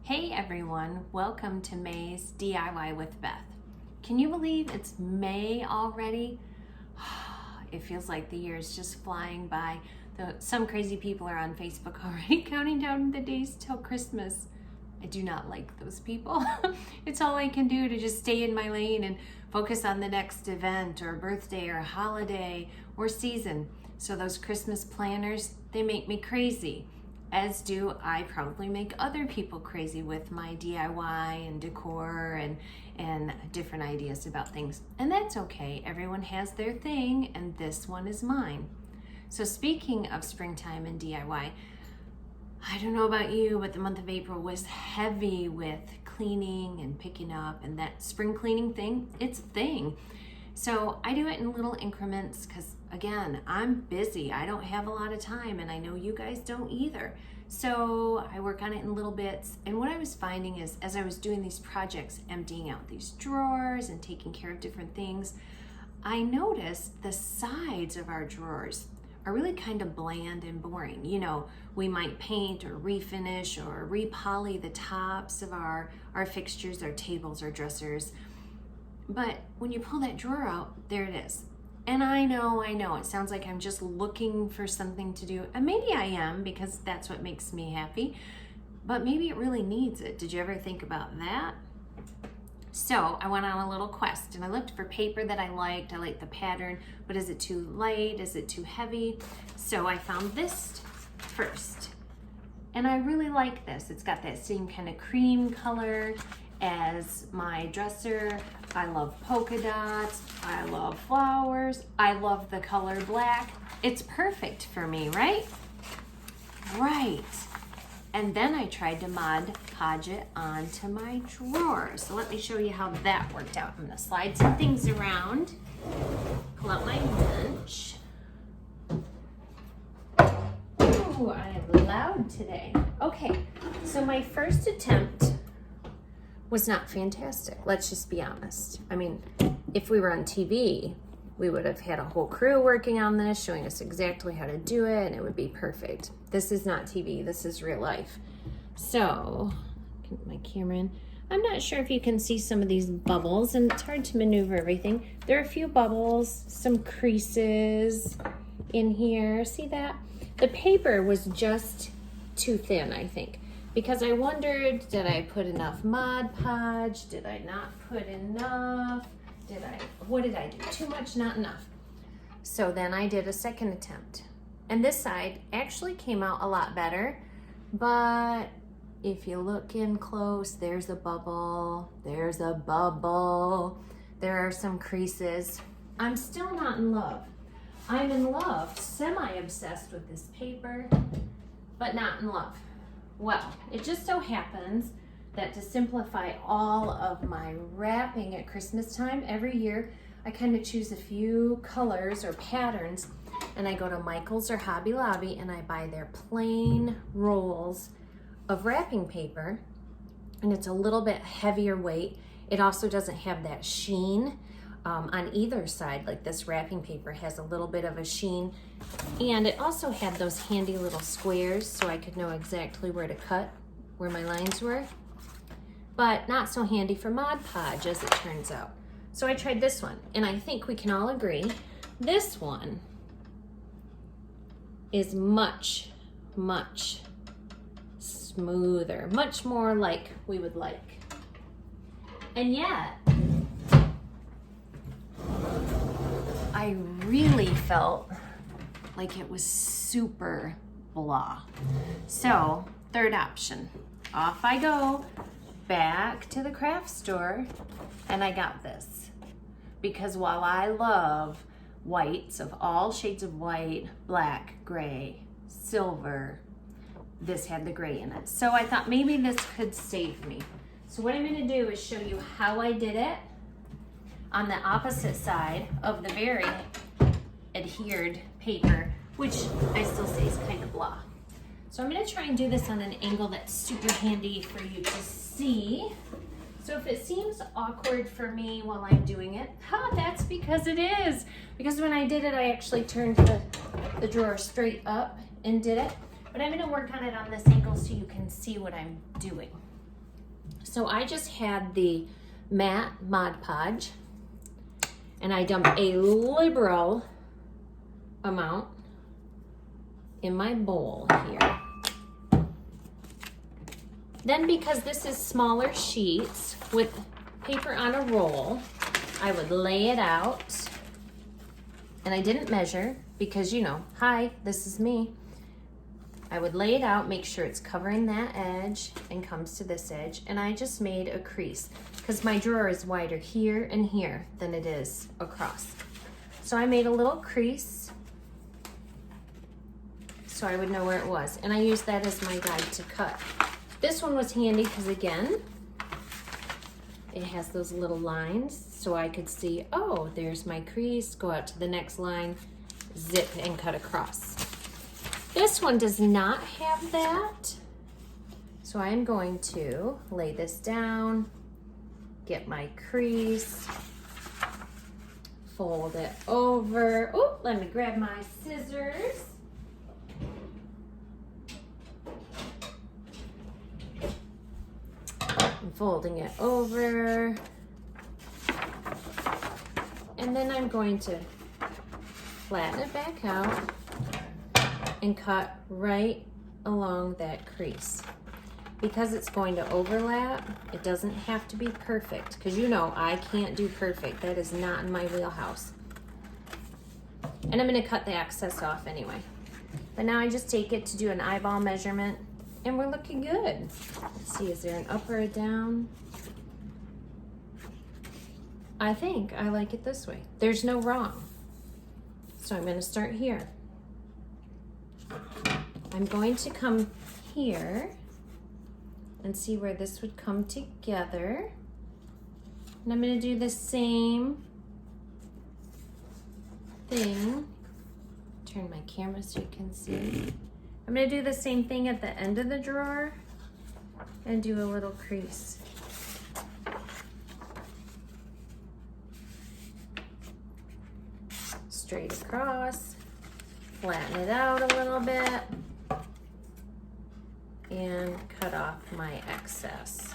Hey everyone, welcome to May's DIY with Beth. Can you believe it's May already? It feels like the year is just flying by. Some crazy people are on Facebook already counting down the days till Christmas. I do not like those people. It's all I can do to just stay in my lane and focus on the next event or birthday or holiday or season. So those Christmas planners, they make me crazy. As do I probably make other people crazy with my DIY and decor and different ideas about things. And that's okay. Everyone has their thing, and this one is mine. So speaking of springtime and DIY, I don't know about you, but the month of April was heavy with cleaning and picking up, and that spring cleaning thing, it's a thing. So I do it in little increments because, again, I'm busy. I don't have a lot of time, and I know you guys don't either. So I work on it in little bits. And what I was finding is, as I was doing these projects, emptying out these drawers and taking care of different things, I noticed the sides of our drawers are really kind of bland and boring. You know, we might paint or refinish or repoly the tops of our fixtures, our tables, our dressers. But when you pull that drawer out, there it is. And I know, it sounds like I'm just looking for something to do. And maybe I am, because that's what makes me happy. But maybe it really needs it. Did you ever think about that? So I went on a little quest and I looked for paper that I liked. I liked the pattern, but is it too light? Is it too heavy? So I found this first. And I really like this. It's got that same kind of cream color as my dresser. I love polka dots. I love flowers. I love the color black. It's perfect for me, right? Right. And then I tried to Mod Podge it onto my drawer. So let me show you how that worked out. I'm gonna slide some things around. Pull out my wrench. Ooh, I am loud today. Okay, so my first attempt was not fantastic. Let's just be honest. I mean, if we were on TV, we would have had a whole crew working on this, showing us exactly how to do it, and it would be perfect. This is not TV, this is real life. So, get my camera in. I'm not sure if you can see some of these bubbles, and it's hard to maneuver everything. There are a few bubbles, some creases in here. See that? The paper was just too thin, I think. Because I wondered, did I put enough Mod Podge? Did I not put enough? What did I do? Too much, not enough. So then I did a second attempt. And this side actually came out a lot better. But if you look in close, there's a bubble. There's a bubble. There are some creases. I'm still not in love. I'm in love, semi-obsessed with this paper, but not in love. Well, it just so happens that to simplify all of my wrapping at Christmas time, every year I kind of choose a few colors or patterns, and I go to Michael's or Hobby Lobby and I buy their plain rolls of wrapping paper, and it's a little bit heavier weight. It also doesn't have that sheen on either side. Like this wrapping paper has a little bit of a sheen, and it also had those handy little squares so I could know exactly where to cut, where my lines were, but not so handy for Mod Podge as it turns out. So I tried this one, and I think we can all agree this one is much, much smoother, much more like we would like. And yet, I really felt like it was super blah. So, third option, off I go back to the craft store, and I got this. Because while I love whites of all shades of white, black, gray, silver, this had the gray in it. So I thought maybe this could save me. So what I'm gonna do is show you how I did it on the opposite side of the very adhered paper, which I still say is kind of blah. So I'm gonna try and do this on an angle that's super handy for you to see. So if it seems awkward for me while I'm doing it, that's because it is. Because when I did it, I actually turned the drawer straight up and did it. But I'm gonna work on it on this angle so you can see what I'm doing. So I just had the matte Mod Podge, and I dumped a liberal amount in my bowl here. Then, because this is smaller sheets with paper on a roll, I would lay it out. And I didn't measure because, you know, hi, this is me. I would lay it out, make sure it's covering that edge and comes to this edge. And I just made a crease because my drawer is wider here and here than it is across. So I made a little crease so I would know where it was. And I used that as my guide to cut. This one was handy because, again, it has those little lines so I could see, oh, there's my crease, go out to the next line, zip and cut across. This one does not have that. So I'm going to lay this down, get my crease, fold it over. Oh, let me grab my scissors. I'm folding it over. And then I'm going to flatten it back out and cut right along that crease. Because it's going to overlap, it doesn't have to be perfect, because you know I can't do perfect. That is not in my wheelhouse. And I'm going to cut the excess off anyway. But now I just take it to do an eyeball measurement, and we're looking good. Let's see, is there an up or a down? I think I like it this way. There's no wrong. So I'm going to start here. I'm going to come here and see where this would come together. And I'm going to do the same thing. Turn my camera so you can see. I'm going to do the same thing at the end of the drawer and do a little crease. Straight across, flatten it out a little bit, and cut off my excess.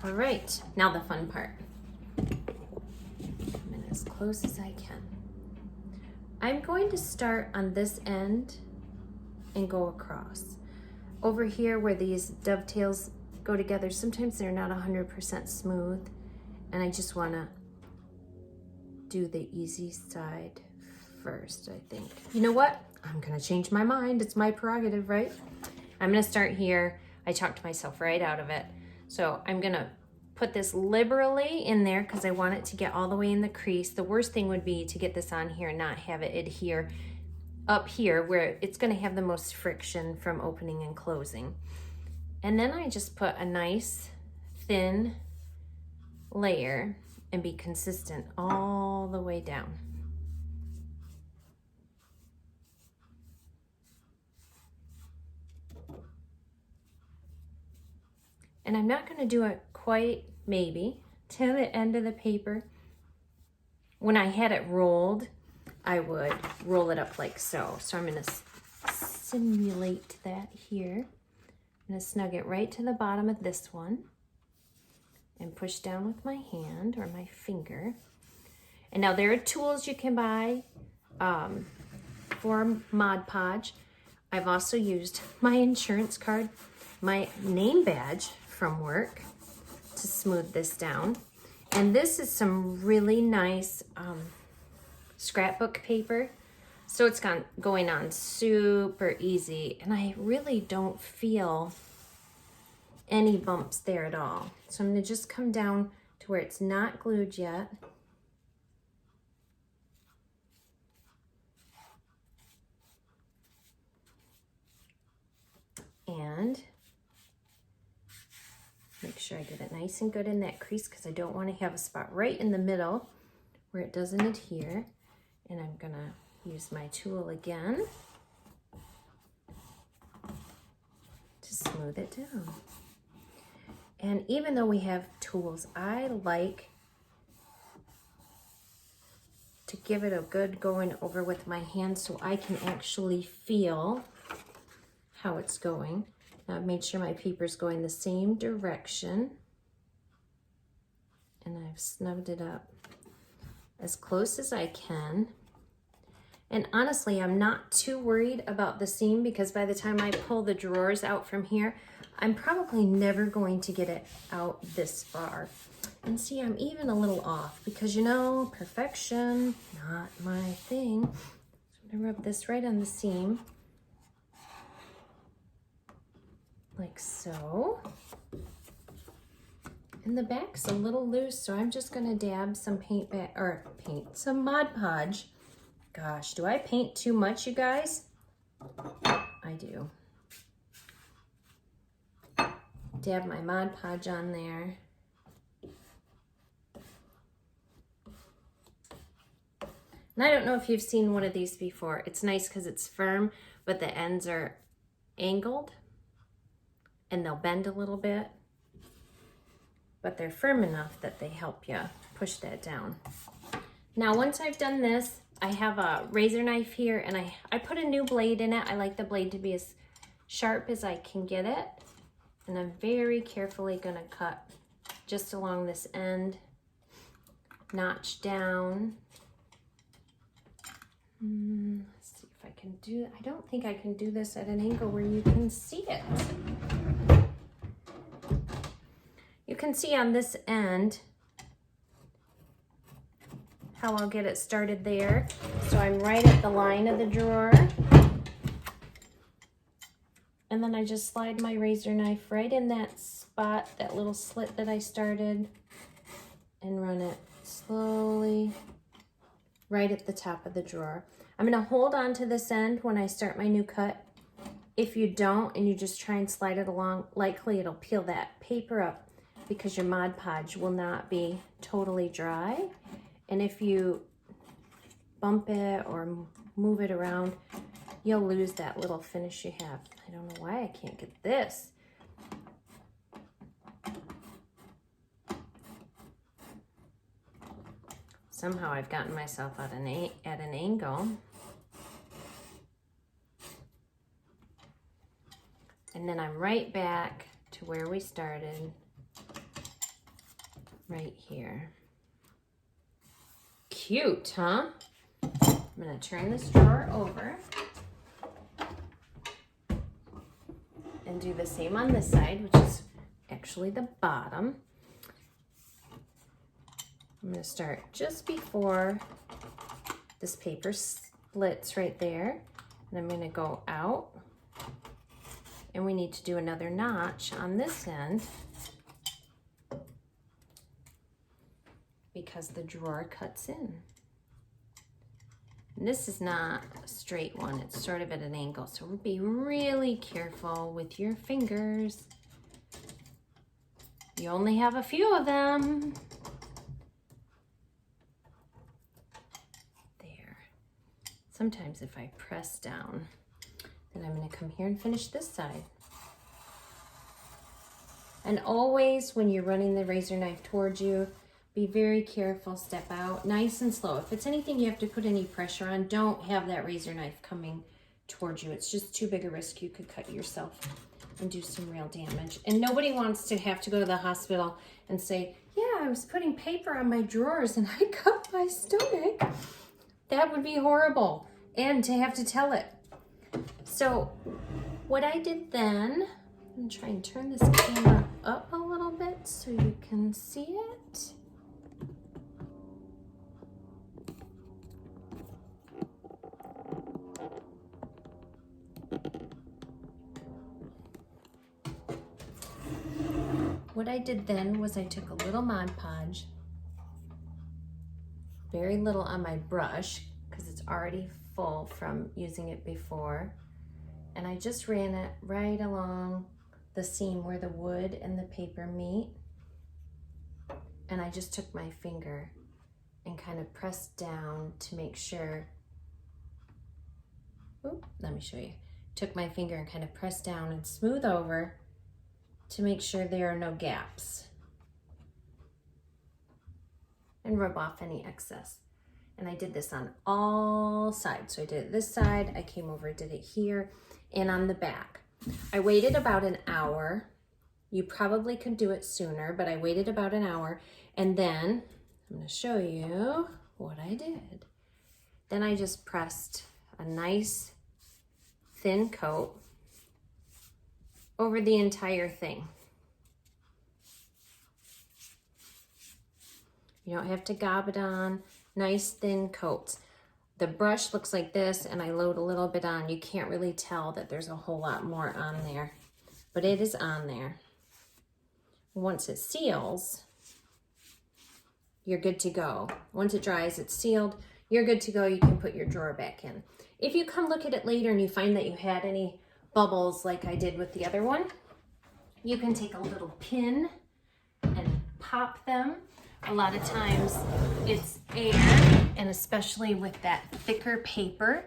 All right, now the fun part. I'm in as close as I can. I'm going to start on this end and go across. Over here where these dovetails go together, sometimes they're not 100% smooth, and I just wanna do the easy side first, I think. You know what? I'm gonna change my mind. It's my prerogative, right? I'm gonna start here. I talked myself right out of it. So I'm gonna put this liberally in there because I want it to get all the way in the crease. The worst thing would be to get this on here and not have it adhere up here where it's gonna have the most friction from opening and closing. And then I just put a nice thin layer and be consistent all the way down. And I'm not gonna do it quite maybe to the end of the paper. When I had it rolled, I would roll it up like so. So I'm gonna simulate that here. I'm gonna snug it right to the bottom of this one and push down with my hand or my finger. And now there are tools you can buy for Mod Podge. I've also used my insurance card, my name badge from work to smooth this down. And this is some really nice scrapbook paper. So it's going on super easy. And I really don't feel any bumps there at all. So I'm gonna just come down to where it's not glued yet. And make sure I get it nice and good in that crease because I don't want to have a spot right in the middle where it doesn't adhere. And I'm gonna use my tool again to smooth it down. And even though we have tools, I like to give it a good going over with my hand so I can actually feel how it's going. Now I've made sure my paper's going the same direction. And I've snubbed it up as close as I can. And honestly, I'm not too worried about the seam because by the time I pull the drawers out from here, I'm probably never going to get it out this far. And see, I'm even a little off because, you know, perfection, not my thing. So I'm gonna rub this right on the seam, like so. And the back's a little loose, so I'm just gonna dab some some Mod Podge. Gosh, do I paint too much, you guys? I do. Dab my Mod Podge on there. And I don't know if you've seen one of these before. It's nice because it's firm, but the ends are angled and they'll bend a little bit, but they're firm enough that they help you push that down. Now, once I've done this, I have a razor knife here and I put a new blade in it. I like the blade to be as sharp as I can get it. And I'm very carefully gonna cut just along this end, notch down. Let's see if I can do it. I don't think I can do this at an angle where you can see it. You can see on this end how I'll get it started there. So I'm right at the line of the drawer. And then I just slide my razor knife right in that spot, that little slit that I started, and run it slowly right at the top of the drawer. I'm gonna hold on to this end when I start my new cut. If you don't and you just try and slide it along, likely it'll peel that paper up because your Mod Podge will not be totally dry. And if you bump it or move it around, you'll lose that little finish you have. I don't know why I can't get this. Somehow I've gotten myself at an angle. And then I'm right back to where we started, right here. Cute, huh? I'm gonna turn this drawer over and do the same on this side, which is actually the bottom. I'm gonna start just before this paper splits right there, and I'm gonna go out, and we need to do another notch on this end because the drawer cuts in. And this is not a straight one, it's sort of at an angle, so be really careful with your fingers. You only have a few of them. There. Sometimes if I press down, then I'm going to come here and finish this side. And always when you're running the razor knife towards you, be very careful, step out, nice and slow. If it's anything you have to put any pressure on, don't have that razor knife coming towards you. It's just too big a risk. You could cut yourself and do some real damage. And nobody wants to have to go to the hospital and say, yeah, I was putting paper on my drawers and I cut my stomach. That would be horrible. And to have to tell it. So what I did then, I'm gonna try and turn this camera up a little bit so you can see it. What I did then was I took a little Mod Podge, very little on my brush because it's already full from using it before, and I just ran it right along the seam where the wood and the paper meet, and I just took my finger and kind of pressed down to make sure, let me show you, took my finger and kind of pressed down and smooth over to make sure there are no gaps and rub off any excess. And I did this on all sides. So I did it this side, I came over, did it here, and on the back. I waited about an hour. You probably could do it sooner, but I waited about an hour. And then I'm going to show you what I did. Then I just pressed a nice thin coat over the entire thing. You don't have to gob it on. Nice thin coats. The brush looks like this, and I load a little bit on. You can't really tell that there's a whole lot more on there, but it is on there. Once it seals, you're good to go. Once it dries, it's sealed, you're good to go. You can put your drawer back in. If you come look at it later and you find that you had any bubbles like I did with the other one, you can take a little pin and pop them. A lot of times it's air, and especially with that thicker paper,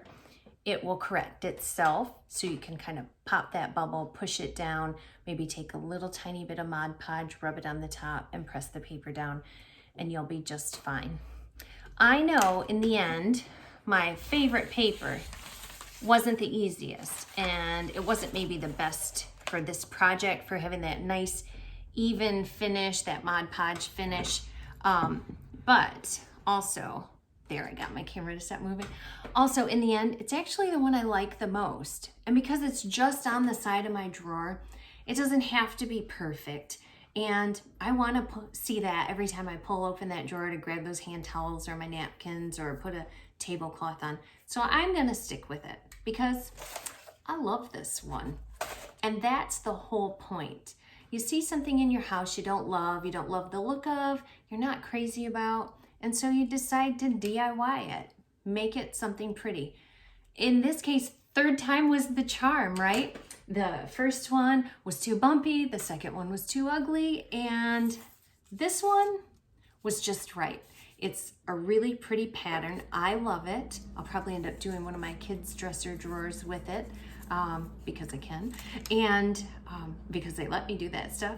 it will correct itself. So you can kind of pop that bubble, push it down, maybe take a little tiny bit of Mod Podge, rub it on the top, and press the paper down, and you'll be just fine. I know in the end, my favorite paper wasn't the easiest, and it wasn't maybe the best for this project, for having that nice even finish, that Mod Podge finish. But also, there, I got my camera to stop moving. Also, in the end, it's actually the one I like the most. And because it's just on the side of my drawer, it doesn't have to be perfect. And I want to see that every time I pull open that drawer to grab those hand towels or my napkins or put a tablecloth on. So I'm going to stick with it because I love this one. And that's the whole point. You see something in your house you don't love the look of, you're not crazy about, and so you decide to DIY it, make it something pretty. In this case, third time was the charm, right? The first one was too bumpy, the second one was too ugly, and this one was just right. It's a really pretty pattern. I love it. I'll probably end up doing one of my kids' dresser drawers with it. Because I can, and because they let me do that stuff.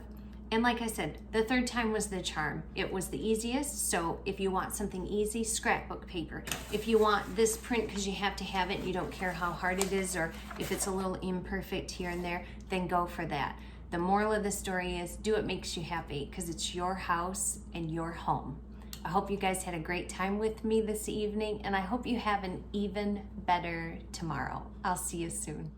And like I said, the third time was the charm. It was the easiest, so if you want something easy, scrapbook paper. If you want this print because you have to have it, you don't care how hard it is, or if it's a little imperfect here and there, then go for that. The moral of the story is do what makes you happy, because it's your house and your home. I hope you guys had a great time with me this evening, and I hope you have an even better tomorrow. I'll see you soon.